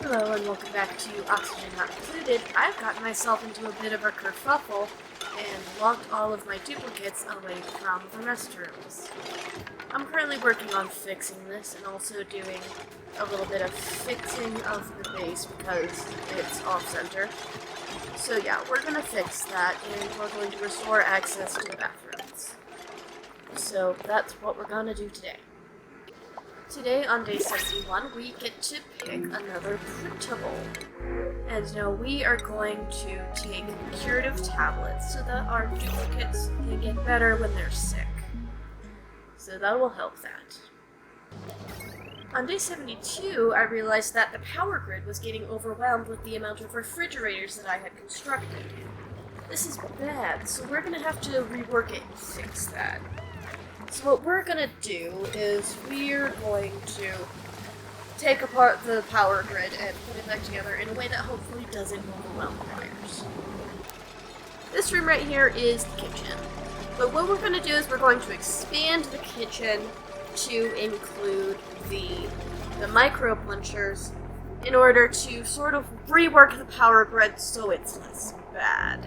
Hello and welcome back to Oxygen Not Included. I've gotten myself into a bit of a kerfuffle and locked all of my duplicates away from the restrooms. I'm currently working on fixing this and also doing a little bit of fixing of the base because it's off-center. So yeah, we're going to fix that and we're going to restore access to the bathrooms. So that's what we're going to do today. Today, on day 71, we get to pick another printable. And now we are going to take curative tablets so that our duplicates can get better when they're sick. So that will help that. On day 72, I realized that the power grid was getting overwhelmed with the amount of refrigerators that I had constructed. This is bad, so we're going to have to rework it and fix that. So what we're going to do is we're going to take apart the power grid and put it back together in a way that hopefully doesn't overwhelm the wires. This room right here is the kitchen. But what we're going to do is we're going to expand the kitchen to include the micro punchers in order to sort of rework the power grid so it's less bad.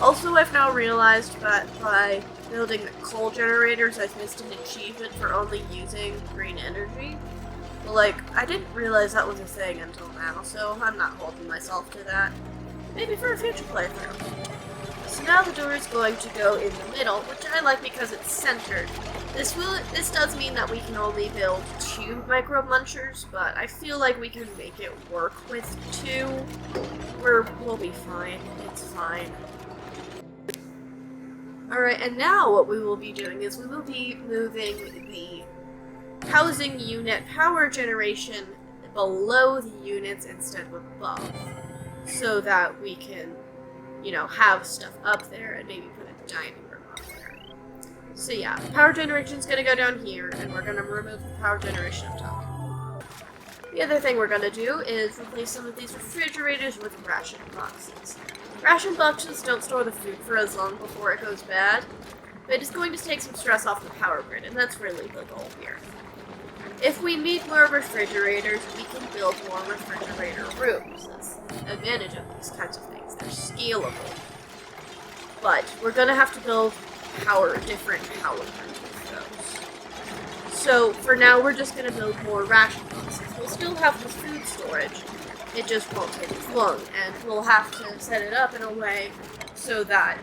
Also, I've now realized that by building coal generators, I've missed an achievement for only using green energy. But, I didn't realize that was a thing until now, so I'm not holding myself to that. Maybe for a future playthrough. So now the door is going to go in the middle, which I like because it's centered. This does mean that we can only build 2 micro munchers, but I feel like we can make it work with 2. We'll be fine. It's fine. Alright, and now what we will be doing is we will be moving the housing unit power generation below the units instead of above, so that we can, have stuff up there and maybe put a dining room up there. So yeah, power generation is going to go down here, and we're going to remove the power generation up top. The other thing we're going to do is replace some of these refrigerators with ration boxes. Ration boxes don't store the food for as long before it goes bad, but it's going to take some stress off the power grid, and that's really the goal here. If we need more refrigerators, we can build more refrigerator rooms. That's the advantage of these kinds of things. They're scalable. But we're going to have to build different power grids with those. So for now, we're just going to build more ration boxes. We'll still have the food storage. It just won't take as long, and we'll have to set it up in a way so that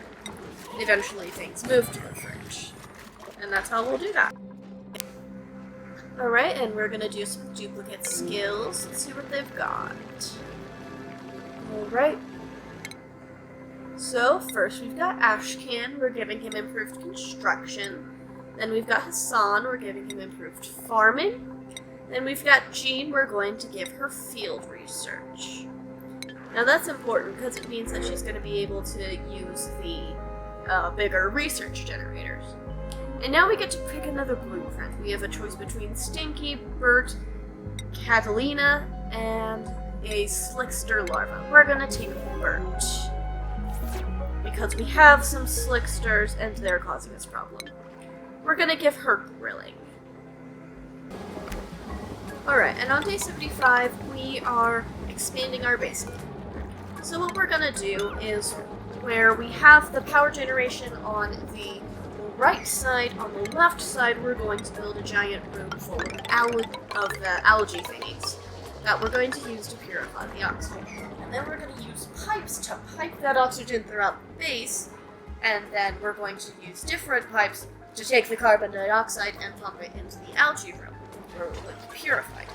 eventually things move to the fridge. And that's how we'll do that. Alright, and we're gonna do some duplicate skills. Let's see what they've got. Alright. So, first we've got Ashcan, we're giving him improved construction. Then we've got Hassan, we're giving him improved farming. Then we've got Jean, we're going to give her field research. Now that's important because it means that she's going to be able to use the bigger research generators. And now we get to pick another blueprint. We have a choice between Stinky, Bert, Catalina, and a Slickster larva. We're going to take Bert, because we have some Slicksters and they're causing us problem. We're going to give her grilling. Alright, and on day 75, we are expanding our base. So what we're going to do is, where we have the power generation on the right side, on the left side, we're going to build a giant room full of the algae thingies that we're going to use to purify the oxygen. And then we're going to use pipes to pipe that oxygen throughout the base, and then we're going to use different pipes to take the carbon dioxide and pump it into the algae room, where we're going to purify it.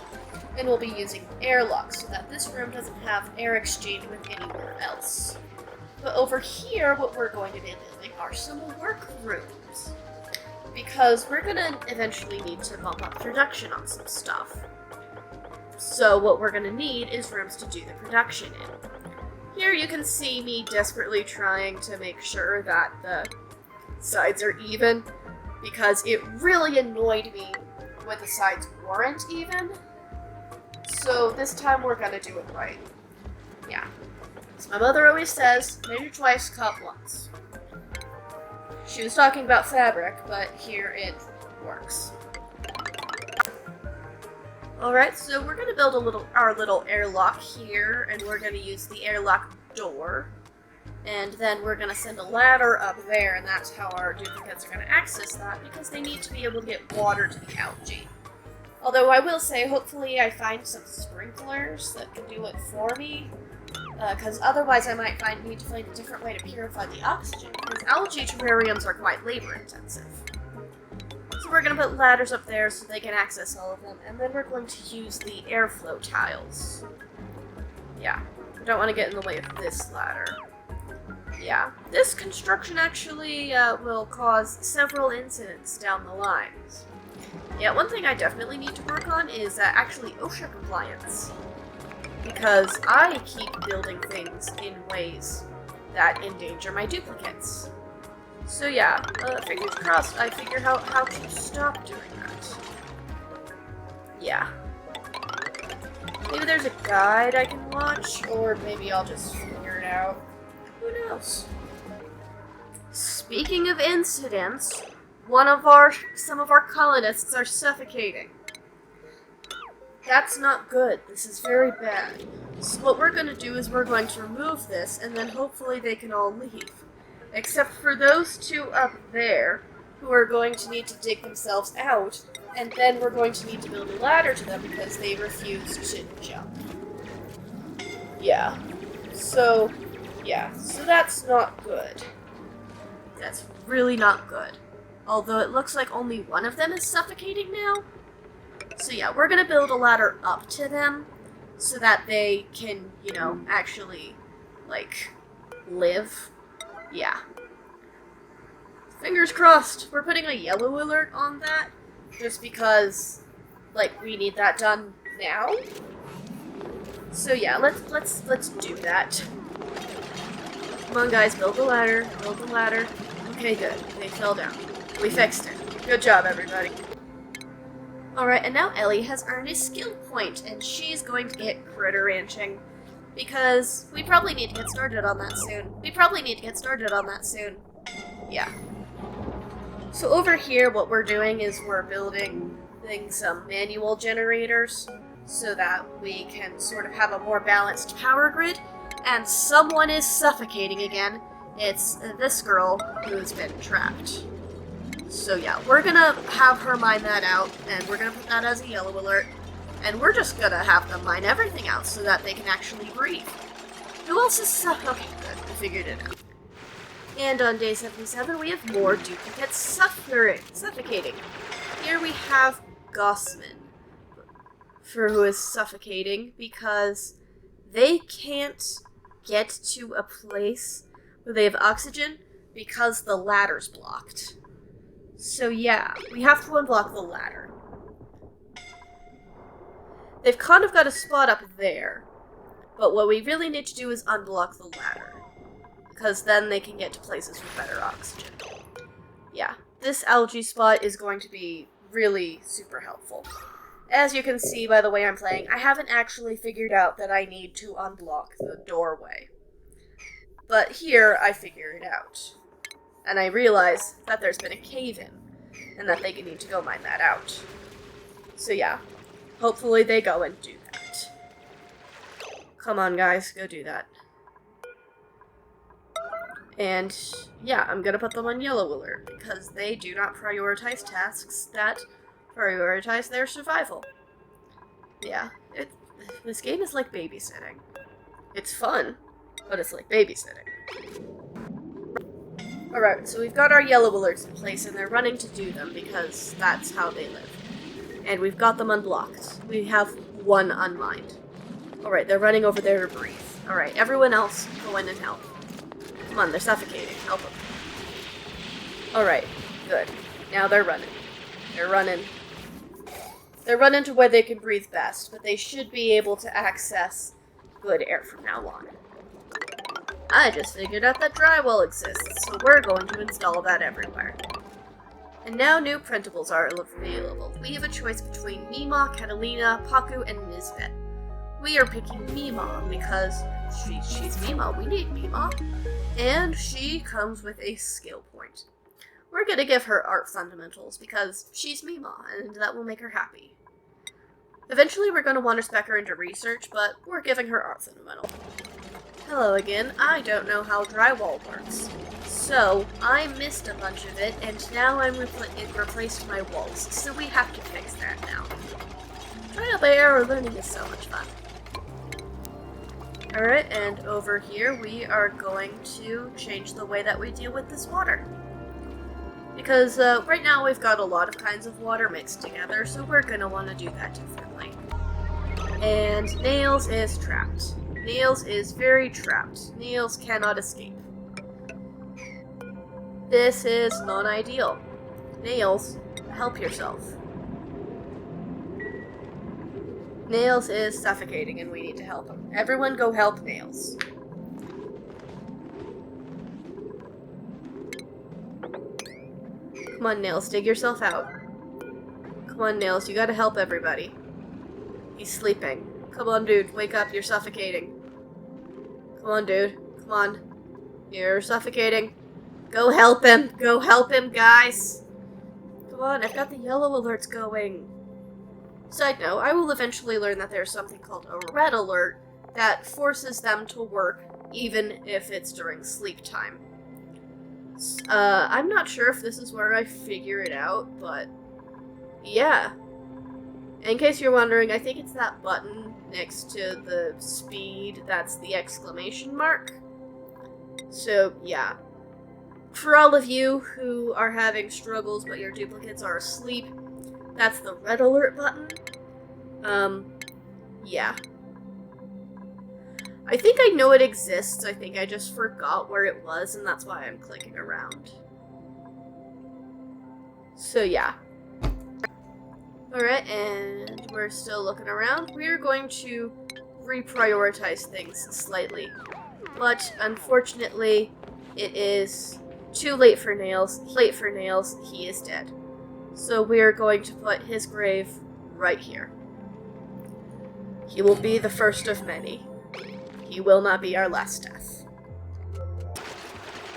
And we'll be using airlocks so that this room doesn't have air exchange with anywhere else. But over here, what we're going to be building are some work rooms, because we're going to eventually need to bump up production on some stuff. So what we're going to need is rooms to do the production in. Here you can see me desperately trying to make sure that the sides are even, because it really annoyed me when the sides weren't even. So this time we're gonna do it right. Yeah. As my mother always says, measure twice, cut once. She was talking about fabric, but here it works. Alright, so we're gonna build our little airlock here, and we're gonna use the airlock door. And then we're gonna send a ladder up there, and that's how our duplicates are gonna access that, because they need to be able to get water to the algae. Although I will say, hopefully I find some sprinklers that can do it for me, because otherwise I might need to find a different way to purify the oxygen, because algae terrariums are quite labor intensive. So we're going to put ladders up there so they can access all of them, and then we're going to use the airflow tiles. Yeah, we don't want to get in the way of this ladder. Yeah, this construction actually will cause several incidents down the lines. Yeah, one thing I definitely need to work on is actually OSHA compliance. Because I keep building things in ways that endanger my duplicates. So yeah, fingers crossed I figure out how to stop doing that. Yeah. Maybe there's a guide I can watch, or maybe I'll just figure it out. Who knows? Speaking of incidents, some of our colonists are suffocating. That's not good. This is very bad. So what we're going to do is we're going to remove this, and then hopefully they can all leave. Except for those two up there, who are going to need to dig themselves out, and then we're going to need to build a ladder to them because they refuse to jump. Yeah. So that's not good. That's really not good. Although it looks like only one of them is suffocating now. So yeah, we're gonna build a ladder up to them so that they can, actually, live. Yeah. Fingers crossed. We're putting a yellow alert on that just because, we need that done now. So yeah, let's do that. Come on, guys, build the ladder. Build the ladder. Okay, good. They fell down. We fixed it. Good job, everybody. Alright, and now Ellie has earned a skill point, and she's going to get critter ranching. Because we probably need to get started on that soon. Yeah. So over here, what we're doing is we're building some manual generators so that we can sort of have a more balanced power grid. And someone is suffocating again. It's this girl who's been trapped. So yeah, we're gonna have her mine that out, and we're gonna put that as a yellow alert. And we're just gonna have them mine everything out so that they can actually breathe. Who else is okay, good, we figured it out. And on day 77, we have more duplicates suffocating. Here we have Gossman, who is suffocating because they can't get to a place where they have oxygen because the ladder's blocked. So yeah, we have to unblock the ladder. They've kind of got a spot up there, but what we really need to do is unblock the ladder, because then they can get to places with better oxygen. Yeah, this algae spot is going to be really super helpful. As you can see by the way I'm playing, I haven't actually figured out that I need to unblock the doorway. But here, I figure it out. And I realize that there's been a cave-in, and that they need to go mine that out. So yeah, hopefully they go and do that. Come on, guys, go do that. And yeah, I'm gonna put them on yellow alert, because they do not prioritize tasks that prioritize their survival. Yeah, this game is like babysitting. It's fun, but it's like babysitting. Alright, so we've got our yellow alerts in place, and they're running to do them because that's how they live. And we've got them unblocked. We have one unmined. Alright, they're running over there to breathe. Alright, everyone else, go in and help. Come on, they're suffocating. Help them. Alright, good. Now they're running. They're running. They're running to where they can breathe best, but they should be able to access good air from now on. I just figured out that drywall exists, so we're going to install that everywhere. And now new printables are available. We have a choice between Mima, Catalina, Paku, and Nisbet. We are picking Mima because she's Mima. We need Mima. And she comes with a skill point. We're gonna give her art fundamentals because she's Mima, and that will make her happy. Eventually we're going to want to spec her into research, but we're giving her art fundamental. Hello again, I don't know how drywall works. So, I missed a bunch of it, and now it replaced my walls, so we have to fix that now. Trial by error learning is so much fun. Alright, and over here we are going to change the way that we deal with this water. Because right now we've got a lot of kinds of water mixed together, so we're going to want to do that differently. And Nails is trapped. Nails is very trapped. Nails cannot escape. This is non-ideal. Nails, help yourself. Nails is suffocating and we need to help him. Everyone go help Nails. Come on, Nails, dig yourself out. Come on, Nails, you gotta help everybody. He's sleeping. Come on, dude, wake up, you're suffocating. Come on, dude, come on. You're suffocating. Go help him, guys. Come on, I've got the yellow alerts going. Side note, I will eventually learn that there's something called a red alert that forces them to work even if it's during sleep time. I'm not sure if this is where I figure it out, but yeah. In case you're wondering, I think it's that button next to the speed that's the exclamation mark. So, yeah. For all of you who are having struggles but your duplicates are asleep, that's the red alert button. Yeah. I think I know it exists, I think I just forgot where it was, and that's why I'm clicking around. So yeah. Alright, and we're still looking around. We're going to reprioritize things slightly. But, unfortunately, it is too late for Nails. Late for Nails, he is dead. So we're going to put his grave right here. He will be the first of many. He will not be our last death.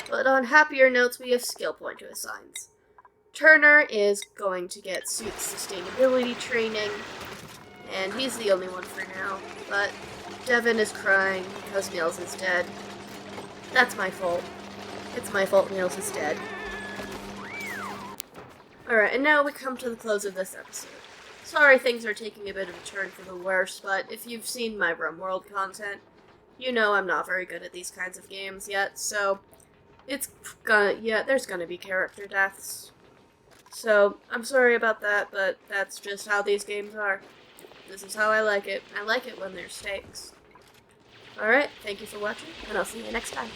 But on happier notes, we have skill point to assigns. Turner is going to get suit sustainability training, and he's the only one for now. But Devin is crying because Nails is dead. That's my fault. It's my fault Nails is dead. Alright, and now we come to the close of this episode. Sorry things are taking a bit of a turn for the worse, but if you've seen my RimWorld content, you know I'm not very good at these kinds of games yet, so there's gonna be character deaths. So, I'm sorry about that, but that's just how these games are. This is how I like it. I like it when there's stakes. Alright, thank you for watching, and I'll see you next time.